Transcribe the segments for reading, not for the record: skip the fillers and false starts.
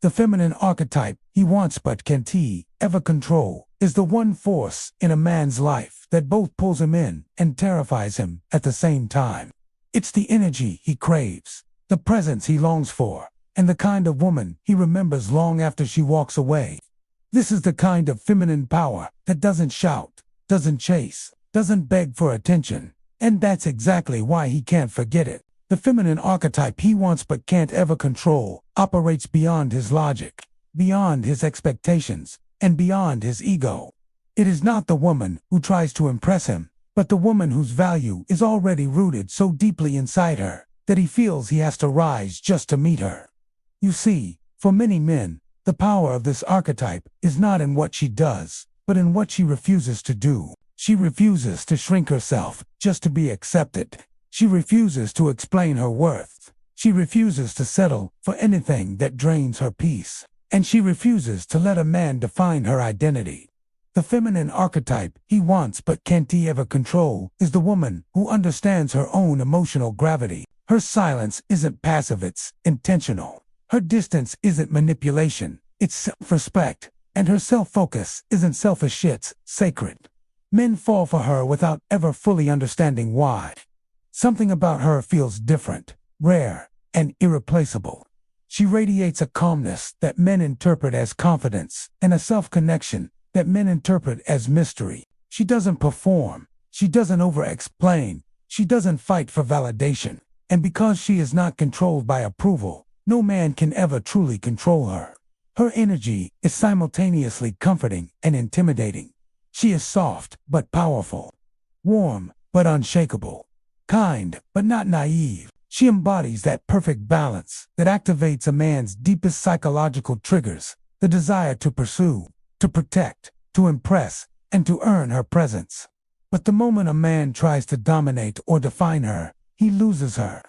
The feminine archetype he wants but can't he ever control is the one force in a man's life that both pulls him in and terrifies him at the same time. It's the energy he craves, the presence he longs for, and the kind of woman he remembers long after she walks away. This is the kind of feminine power that doesn't shout, doesn't chase, doesn't beg for attention, and that's exactly why he can't forget it. The feminine archetype he wants but can't ever control operates beyond his logic, beyond his expectations, and beyond his ego. It is not the woman who tries to impress him, but the woman whose value is already rooted so deeply inside her that he feels he has to rise just to meet her. You see, for many men, the power of this archetype is not in what she does, but in what she refuses to do. She refuses to shrink herself just to be accepted. She refuses to explain her worth. She refuses to settle for anything that drains her peace. And she refuses to let a man define her identity. The feminine archetype he wants but can't he ever control is the woman who understands her own emotional gravity. Her silence isn't passive, it's intentional. Her distance isn't manipulation, it's self-respect. And her self-focus isn't selfish, it's sacred. Men fall for her without ever fully understanding why. Something about her feels different, rare, and irreplaceable. She radiates a calmness that men interpret as confidence and a self-connection that men interpret as mystery. She doesn't perform. She doesn't over-explain. She doesn't fight for validation. And because she is not controlled by approval, no man can ever truly control her. Her energy is simultaneously comforting and intimidating. She is soft but powerful, warm but unshakable, kind but not naive. She embodies that perfect balance that activates a man's deepest psychological triggers, the desire to pursue, to protect, to impress, and to earn her presence. But the moment a man tries to dominate or define her, he loses her.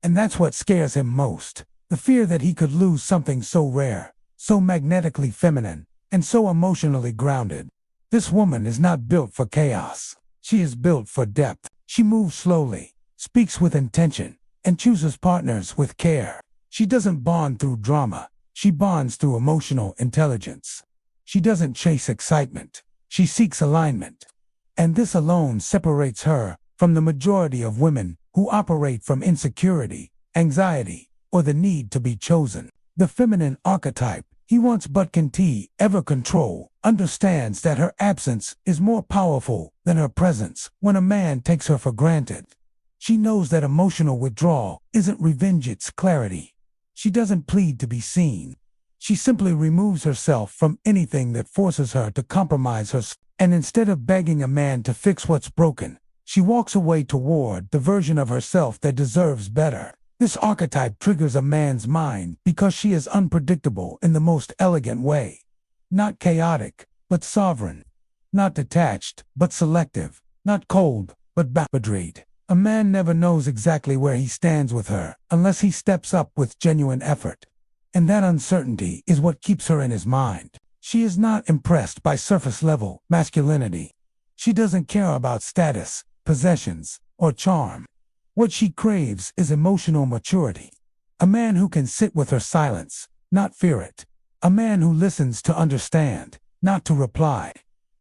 And that's what scares him most, the fear that he could lose something so rare, so magnetically feminine, and so emotionally grounded. This woman is not built for chaos. She is built for depth. She moves slowly, speaks with intention, and chooses partners with care. She doesn't bond through drama. She bonds through emotional intelligence. She doesn't chase excitement. She seeks alignment. And this alone separates her from the majority of women who operate from insecurity, anxiety, or the need to be chosen. The feminine archetype he wants but can't he ever control understands that her absence is more powerful than her presence when a man takes her for granted. She knows that emotional withdrawal isn't revenge, it's clarity. She doesn't plead to be seen. She simply removes herself from anything that forces her to compromise herself. And instead of begging a man to fix what's broken, she walks away toward the version of herself that deserves better. This archetype triggers a man's mind because she is unpredictable in the most elegant way. Not chaotic, but sovereign. Not detached, but selective. Not cold, but boundaried. A man never knows exactly where he stands with her unless he steps up with genuine effort. And that uncertainty is what keeps her in his mind. She is not impressed by surface-level masculinity. She doesn't care about status, possessions, or charm. What she craves is emotional maturity. A man who can sit with her silence, not fear it. A man who listens to understand, not to reply.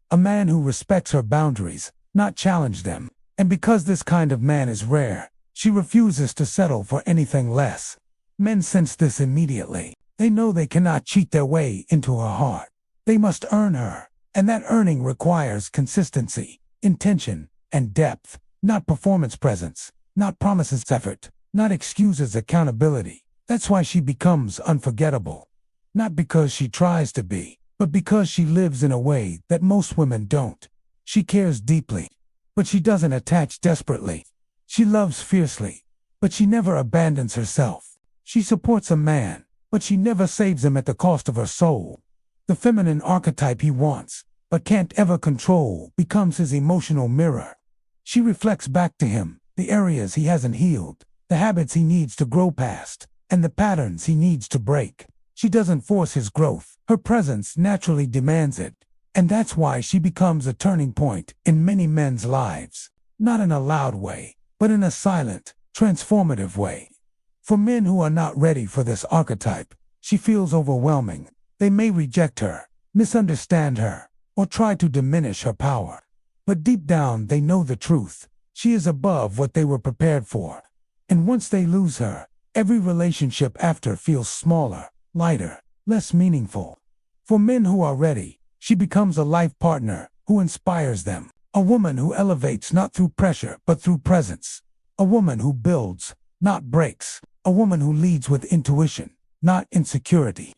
A man who respects her boundaries, not challenge them. And because this kind of man is rare, she refuses to settle for anything less. Men sense this immediately. They know they cannot cheat their way into her heart. They must earn her, and that earning requires consistency, intention, and depth, not performance presence, not promises effort, not excuses accountability. That's why she becomes unforgettable. Not because she tries to be, but because she lives in a way that most women don't. She cares deeply, but she doesn't attach desperately. She loves fiercely, but she never abandons herself. She supports a man, but she never saves him at the cost of her soul. The feminine archetype he wants, but can't ever control, becomes his emotional mirror. She reflects back to him the areas he hasn't healed, the habits he needs to grow past, and the patterns he needs to break. She doesn't force his growth. Her presence naturally demands it. And that's why she becomes a turning point in many men's lives. Not in a loud way, but in a silent, transformative way. For men who are not ready for this archetype, She feels overwhelming. They may reject her, misunderstand her, or try to diminish her power. But deep down they know the truth. She is above what they were prepared for. And once they lose her, every relationship after feels smaller, lighter, less meaningful. For men who are ready, she becomes a life partner who inspires them. A woman who elevates not through pressure but through presence. A woman who builds, not breaks. A woman who leads with intuition, not insecurity.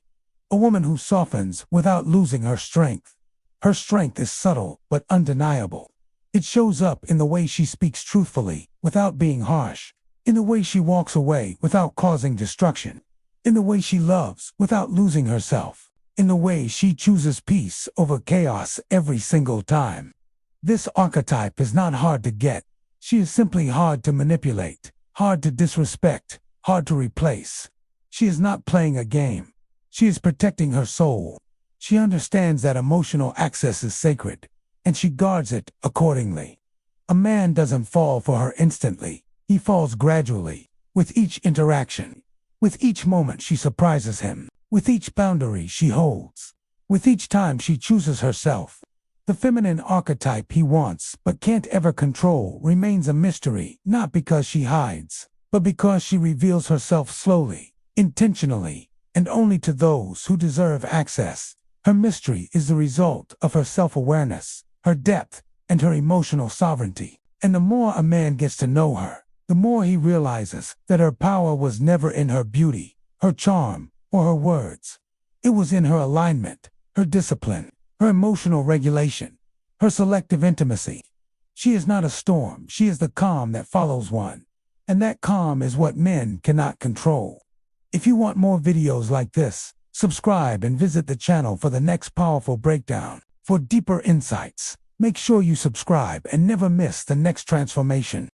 A woman who softens without losing her strength. Her strength is subtle but undeniable. It shows up in the way she speaks truthfully without being harsh, in the way she walks away without causing destruction, in the way she loves without losing herself, in the way she chooses peace over chaos every single time. This archetype is not hard to get. She is simply hard to manipulate, hard to disrespect, hard to replace. She is not playing a game. She is protecting her soul. She understands that emotional access is sacred, and she guards it accordingly. A man doesn't fall for her instantly. He falls gradually, with each interaction, with each moment she surprises him, with each boundary she holds, with each time she chooses herself. The feminine archetype he wants but can't ever control remains a mystery, not because she hides, but because she reveals herself slowly, intentionally, and only to those who deserve access. Her mystery is the result of her self-awareness, her depth, and her emotional sovereignty. And the more a man gets to know her, the more he realizes that her power was never in her beauty, her charm, or her words. It was in her alignment, her discipline, her emotional regulation, her selective intimacy. She is not a storm, she is the calm that follows one. And that calm is what men cannot control. If you want more videos like this, subscribe and visit the channel for the next powerful breakdown. For deeper insights, make sure you subscribe and never miss the next transformation.